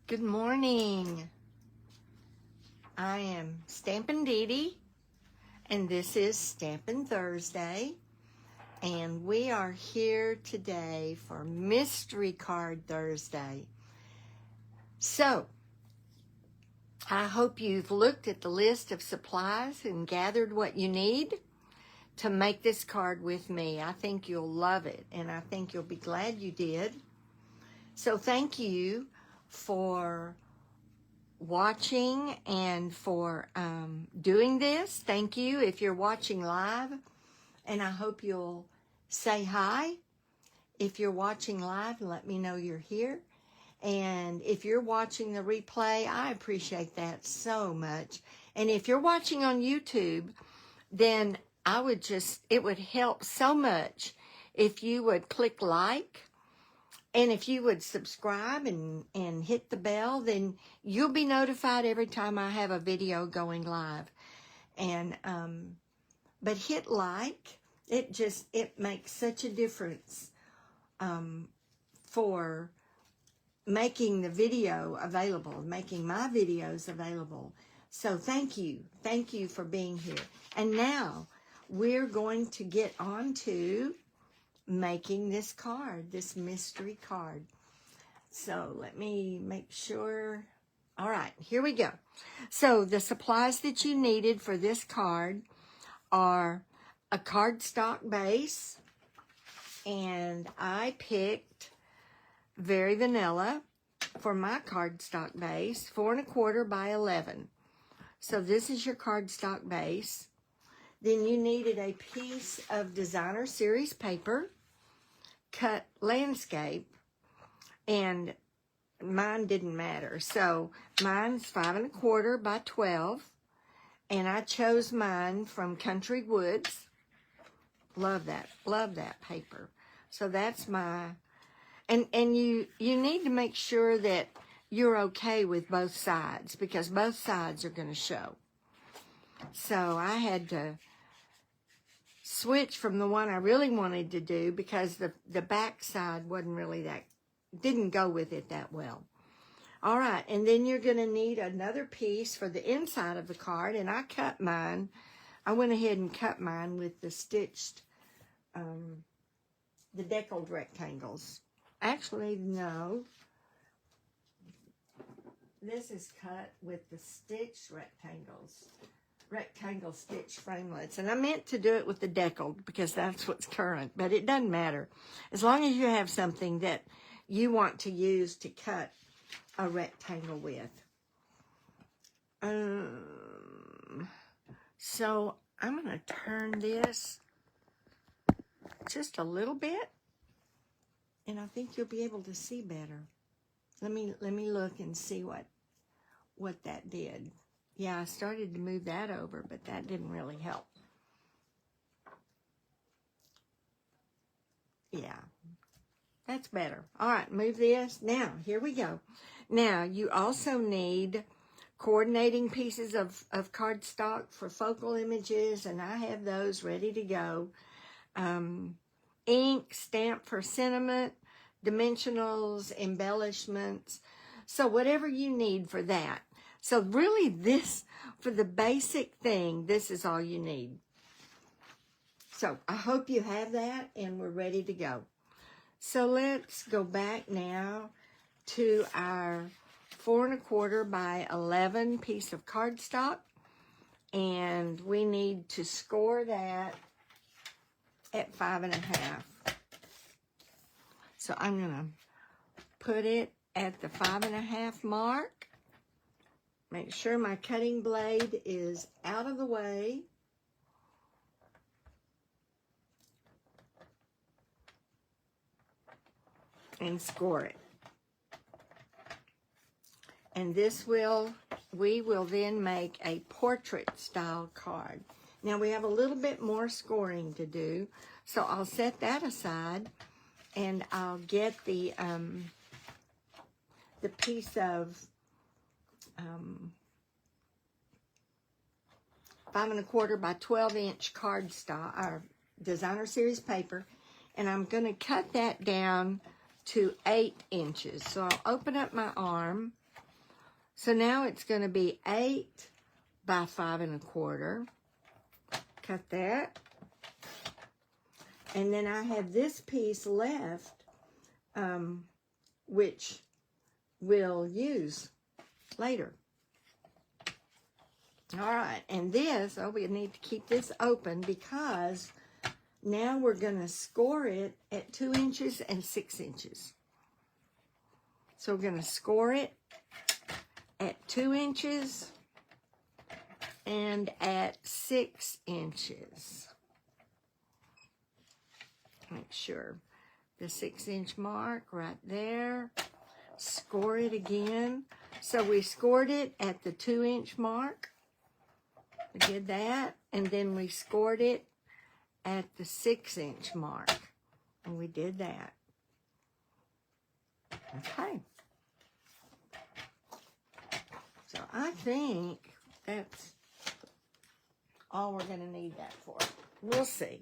Good morning. I am Stampin' Dee Dee, and this is Stampin' Thursday, and we are here today for Mystery Card Thursday. So, I hope you've looked at the list of supplies and gathered what you need to make this card with me. I think you'll love it, and I think you'll be glad you did. So thank you for watching and for doing this. Thank you if you're watching live, and I hope you'll say hi if you're watching live and let me know you're here. And if you're watching the replay, I appreciate that so much. And if you're watching on YouTube, then it would help so much if you would click like. And if you would subscribe and hit the bell, then you'll be notified every time I have a video going live. And but hit like. It makes such a difference for making the video available, making my videos available. So thank you. Thank you for being here. And now we're going to get on to making this card, this mystery card. So let me make sure. All right, here we go. So the supplies that you needed for this card are a cardstock base, and I picked Very Vanilla for my cardstock base, 4 1/4 by 11. So this is your cardstock base. Then you needed a piece of designer series paper, cut landscape, and mine didn't matter. So mine's 5 1/4 by 12, and I chose mine from Country Woods. Love that paper. So that's my, and you need to make sure that you're okay with both sides, because both sides are going to show. So I had to switch from the one I really wanted to do because the back side wasn't really didn't go with it that well. All right, and then you're going to need another piece for the inside of the card, and I cut mine. I went ahead and cut mine with the stitched, the deckled rectangles. Actually, no. This is cut with the stitched rectangle stitch framelits, and I meant to do it with the deckled because that's what's current, but it doesn't matter as long as you have something that you want to use to cut a rectangle with. So I'm going to turn this just a little bit, and I think you'll be able to see better. Let me look and see what that did. Yeah, I started to move that over, but that didn't really help. Yeah, that's better. All right, move this. Now, here we go. Now, you also need coordinating pieces of cardstock for focal images, and I have those ready to go. Ink, stamp for sentiment, dimensionals, embellishments. So whatever you need for that. So really this, for the basic thing, this is all you need. So I hope you have that and we're ready to go. So let's go back now to our 4 1/4 by 11 piece of cardstock. And we need to score that at 5 1/2. So I'm going to put it at the 5 1/2 mark. Make sure my cutting blade is out of the way. And score it. And we will then make a portrait style card. Now we have a little bit more scoring to do, so I'll set that aside and I'll get the piece of 5 1/4 by 12-inch cardstock, or designer series paper, and I'm going to cut that down to 8 inches. So I'll open up my arm So now it's going to be 8 by 5 1/4. Cut that. And then I have this piece left, which we'll use later. All right, and this, oh, we need to keep this open because now we're going to score it at 2 inches and 6 inches. So we're going to score it at 2 inches and at 6 inches. Make sure the 6-inch mark right there. Score it again. So we scored it at the 2-inch mark. We did that, and then we scored it at the 6-inch mark, and we did that. Okay. So I think that's all we're going to need that for. We'll see.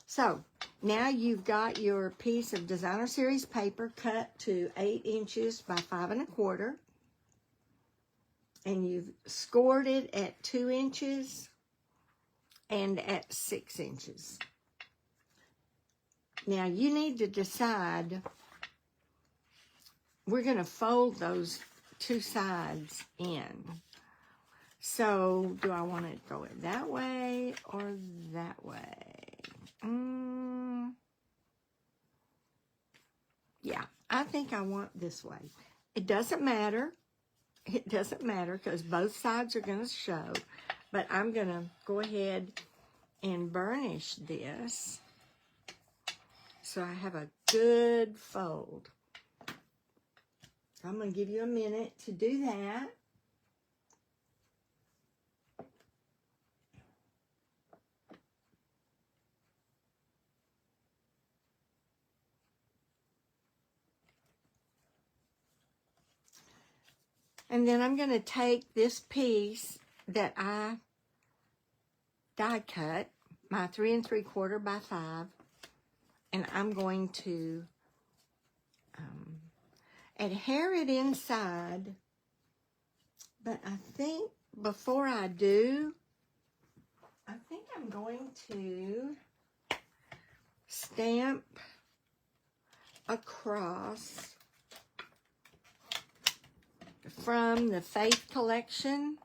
So now you've got your piece of Designer Series paper cut to 8 inches by 5 1/4. And you've scored it at 2 inches and at 6 inches. Now you need to decide, we're going to fold those 2 sides in. So do I want to go it that way or that way? Yeah, I think I want this way. It doesn't matter. It doesn't matter because both sides are going to show. But I'm going to go ahead and burnish this so I have a good fold. I'm going to give you a minute to do that. And then I'm going to take this piece that I die cut, my 3 3/4 by 5, and I'm going to adhere it inside. But I think before I do, I think I'm going to stamp across from the Faith collection,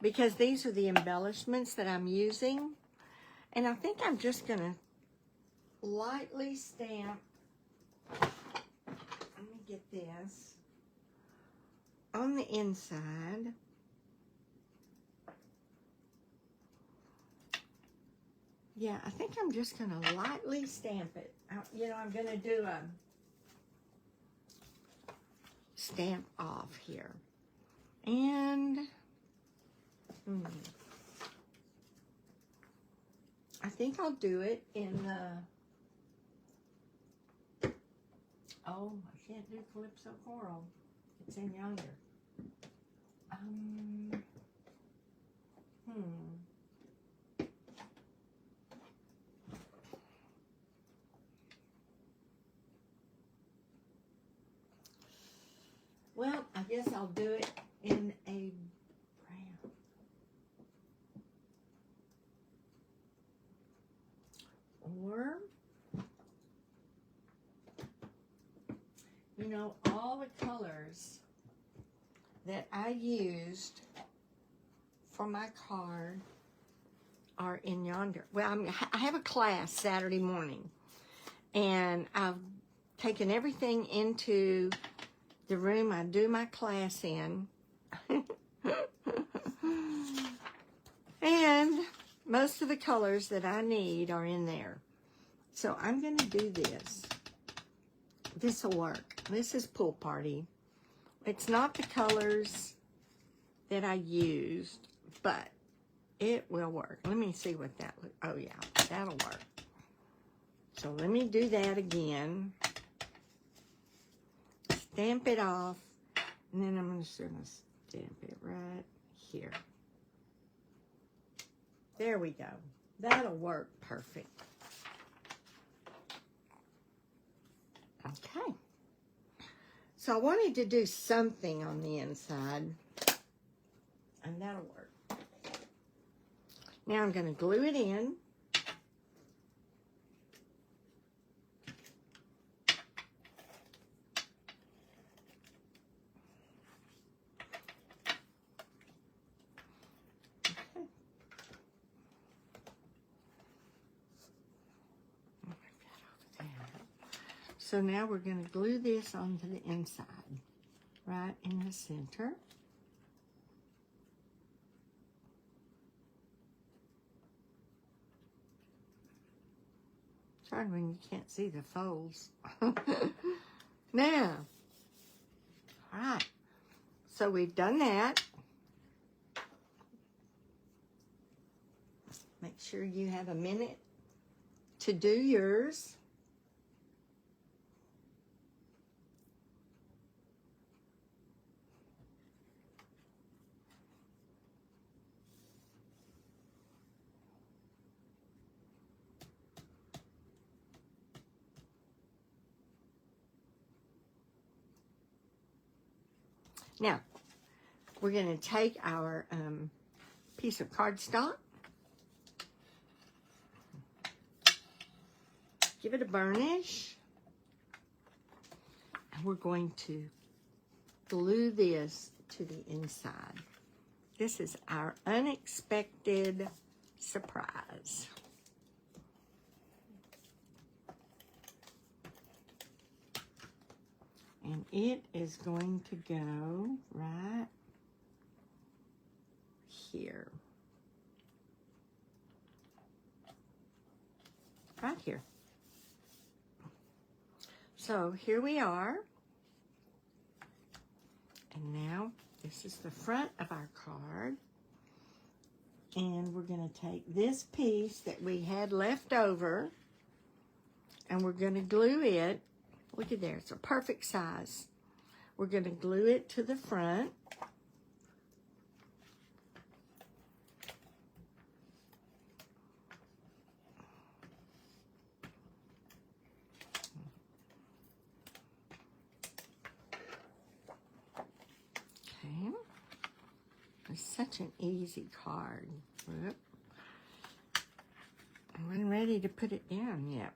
because these are the embellishments that I'm using. And I think I'm just going to lightly stamp, let me get this, on the inside. Yeah, I think I'm just going to lightly stamp it. You know, I'm going to do a stamp off here. And I think I'll do it in the, oh, I can't do Calypso Coral. It's in yonder. Well, I guess I'll do it in a brown. Or, you know, all the colors that I used for my card are in yonder. Well, I have a class Saturday morning, and I've taken everything into the room I do my class in. And most of the colors that I need are in there. So I'm going to do this. This will work. This is Pool Party. It's not the colors that I used, but it will work. Let me see what that looks. Oh yeah, that'll work. So let me do that again. Stamp it off, and then I'm just going to stamp it right here. There we go. That'll work perfect. So I wanted to do something on the inside, and that'll work. Now I'm going to glue it in. So now we're going to glue this onto the inside, right in the center. It's hard when you can't see the folds. Now, all right, so we've done that. Make sure you have a minute to do yours. Now, we're going to take our piece of cardstock, give it a burnish, and we're going to glue this to the inside. This is our unexpected surprise. And it is going to go right here. Right here. So here we are. And now this is the front of our card. And we're going to take this piece that we had left over and we're going to glue it. Look at there, it's a perfect size. We're going to glue it to the front. Okay. It's such an easy card. Whoop. I wasn't ready to put it down yet.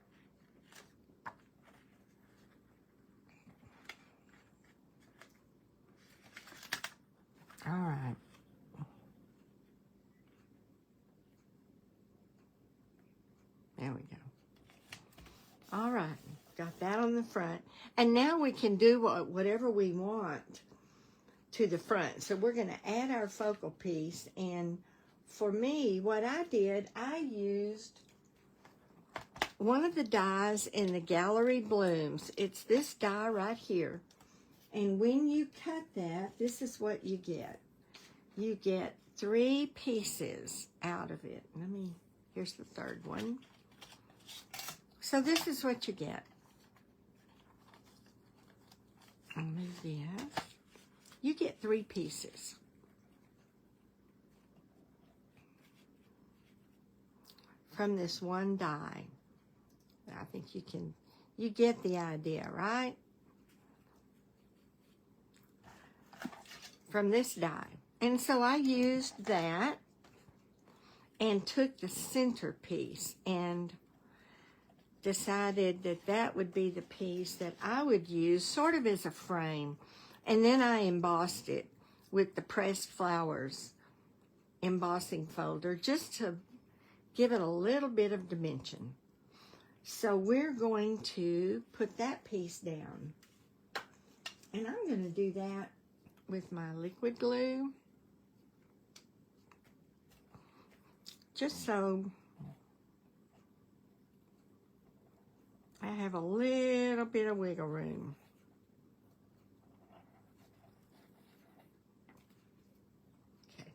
All right. There we go. All right. Got that on the front. And now we can do whatever we want to the front. So we're going to add our focal piece. And for me, what I did, I used one of the dies in the Gallery Blooms. It's this die right here. And when you cut that, this is what you get. You get 3 pieces out of it. Here's the third one. So this is what you get. I'll move this. You get 3 pieces. From this one die. I think you get the idea, right? From this die. And so I used that and took the center piece and decided that that would be the piece that I would use sort of as a frame. And then I embossed it with the pressed flowers embossing folder just to give it a little bit of dimension. So we're going to put that piece down. And I'm going to do that with my liquid glue. Just so I have a little bit of wiggle room. Okay.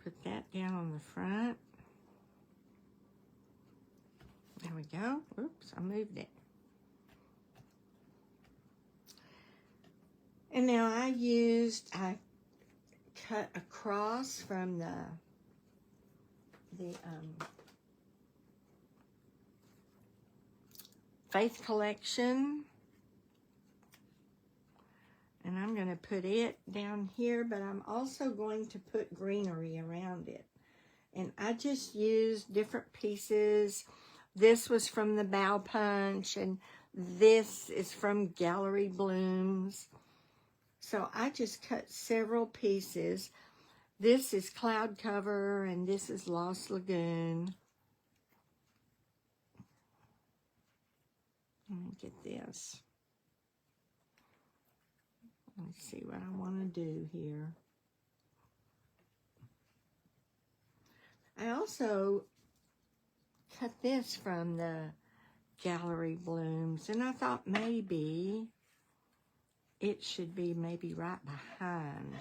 Put that down on the front. There we go. Oops, I moved it. And now I cut across from Faith Collection. And I'm going to put it down here, but I'm also going to put greenery around it. And I just used different pieces. This was from the Bow Punch, and this is from Gallery Blooms. So I just cut several pieces. This is Cloud Cover, and this is Lost Lagoon. Let me get this. Let me see what I want to do here. I also cut this from the Gallery Blooms, and I thought maybe it should be maybe right behind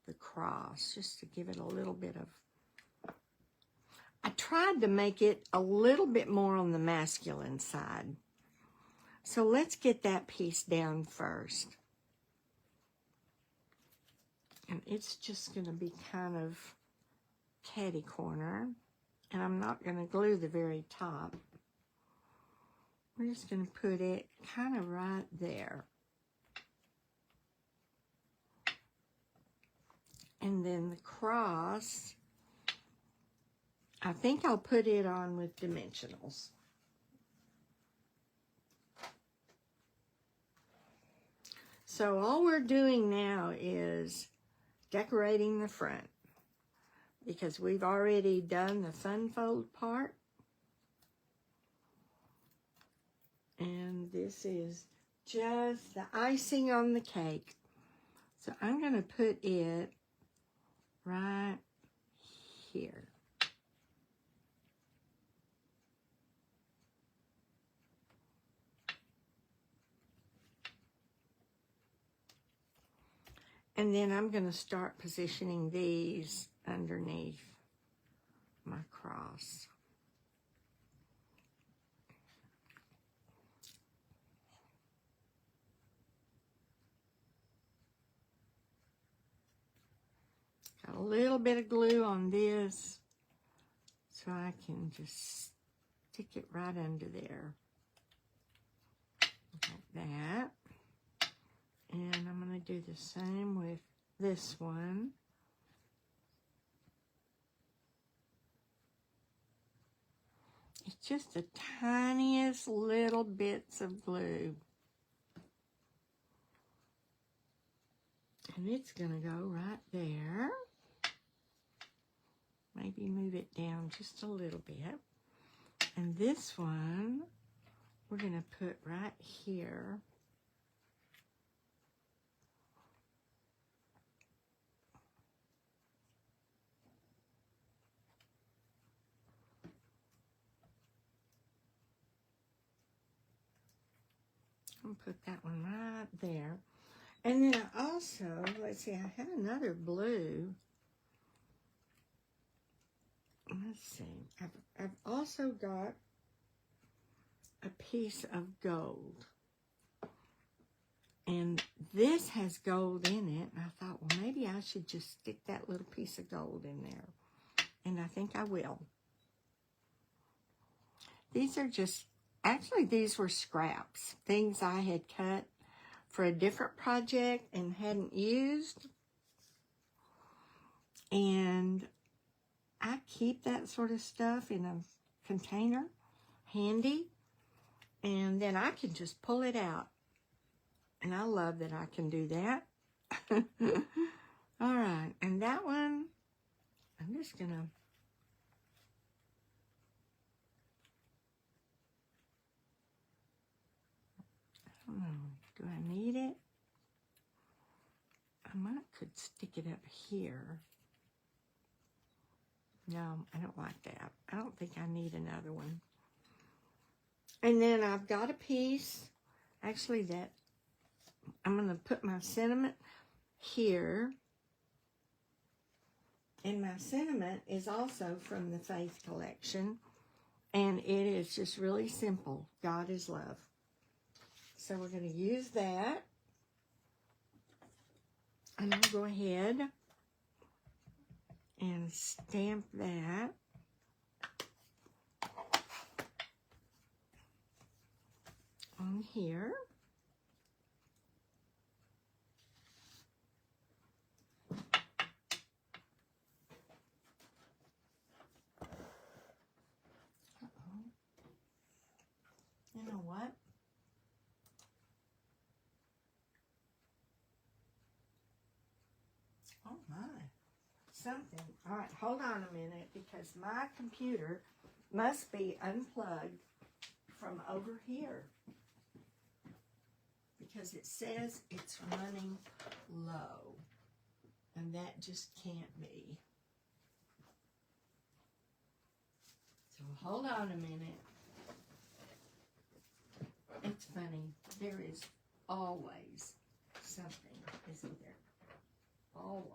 the cross, just to give it a little bit of... I tried to make it a little bit more on the masculine side. So let's get that piece down first. And it's just going to be kind of catty corner. And I'm not going to glue the very top. We're just going to put it kind of right there. And then the cross, I think I'll put it on with dimensionals. So all we're doing now is decorating the front, because we've already done the fun fold part. And this is just the icing on the cake. So I'm going to put it right here. And then I'm going to start positioning these underneath my cross. Got a little bit of glue on this, so I can just stick it right under there. Like that. And I'm going to do the same with this one. It's just the tiniest little bits of glue. And it's going to go right there. Maybe move it down just a little bit. And this one, we're going to put right here. I'll put that one right there. And then I also, let's see, I had another blue. Let's see. I've also got a piece of gold. And this has gold in it. And I thought, well, maybe I should just stick that little piece of gold in there. And I think I will. These are just... Actually, these were scraps, things I had cut for a different project and hadn't used. And I keep that sort of stuff in a container, handy, and then I can just pull it out. And I love that I can do that. All right, and that one, I'm just going to... Do I need it? Could stick it up here. No, I don't like that. I don't think I need another one. And then I've got a piece, actually, that I'm going to put my sentiment here. And my sentiment is also from the Faith Collection. And it is just really simple. God is love. So we're going to use that. And I'll go ahead and stamp that. on here. You know what? Oh my. Something. All right, hold on a minute because my computer must be unplugged from over here because it says it's running low, and that just can't be. So hold on a minute. It's funny. There is always something, isn't there? Always.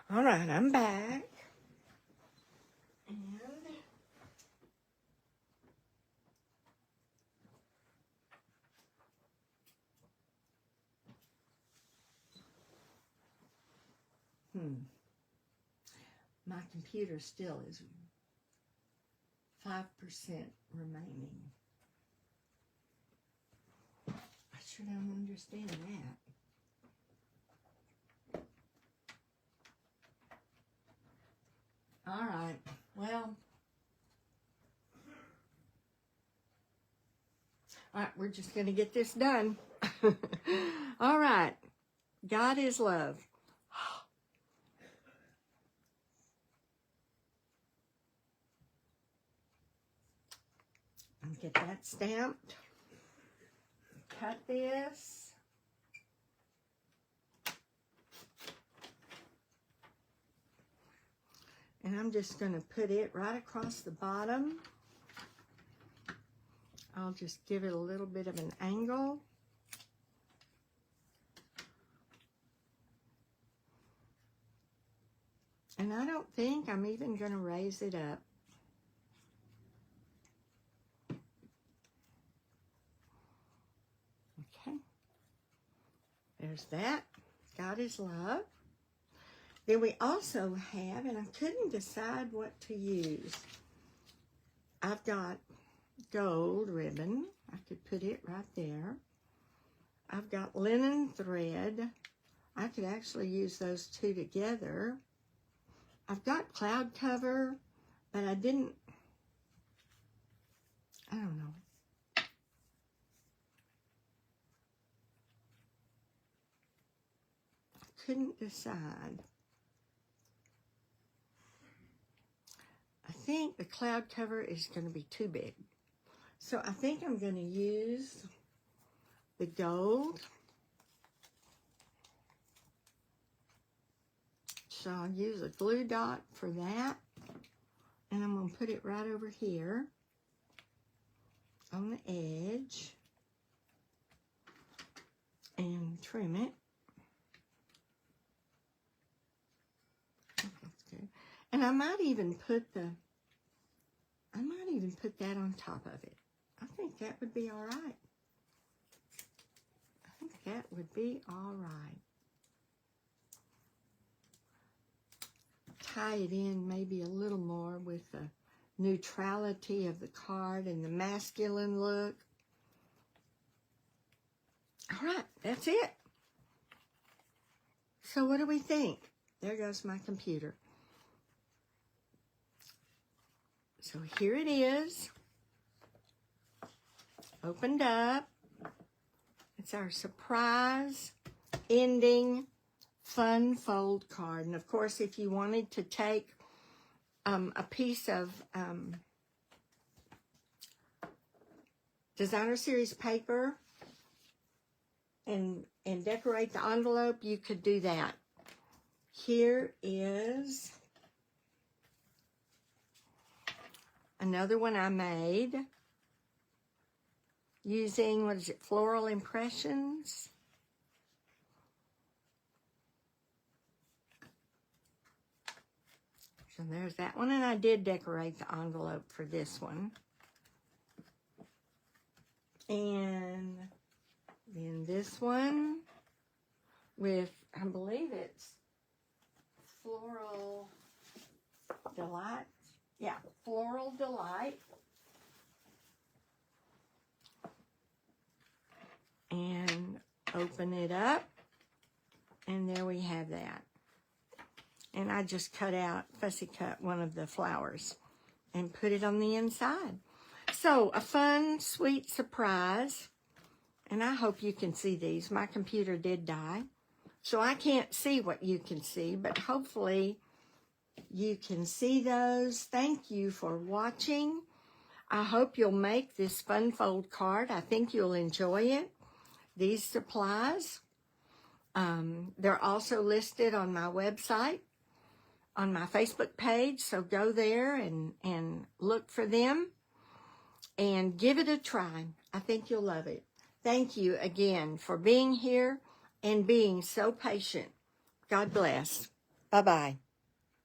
All right, I'm back. My computer still is 5% remaining. I sure don't understand that. All right, well, all right, we're just going to get this done. All right, God is love. Get that stamped. Cut this. And I'm just going to put it right across the bottom. I'll just give it a little bit of an angle. And I don't think I'm even going to raise it up. Okay. There's that. God is love. Then we also have, and I couldn't decide what to use. I've got gold ribbon. I could put it right there. I've got linen thread. I could actually use those two together. I've got cloud cover, but I don't know. I couldn't decide. I think the cloud cover is going to be too big. So I think I'm going to use the gold. So I'll use a glue dot for that. And I'm going to put it right over here on the edge and trim it. That's good. And I might even put that on top of it. I think that would be all right. I think that would be all right. Tie it in maybe a little more with the neutrality of the card and the masculine look. All right, that's it. So what do we think? There goes my computer. So here it is. Opened up. It's our surprise ending fun fold card. And of course, if you wanted to take a piece of designer series paper and decorate the envelope, you could do that. Here is another one I made using, what is it, Floral Impressions. So there's that one, and I did decorate the envelope for this one. And then this one with, I believe it's Floral Delight. Yeah, Floral Delight. And open it up. And there we have that. And I just fussy cut one of the flowers and put it on the inside. So, a fun, sweet surprise. And I hope you can see these. My computer did die, so I can't see what you can see, but hopefully you can see those. Thank you for watching. I hope you'll make this fun fold card. I think you'll enjoy it. These supplies, they're also listed on my website, on my Facebook page, so go there and look for them and give it a try. I think you'll love it. Thank you again for being here and being so patient. God bless. Bye-bye.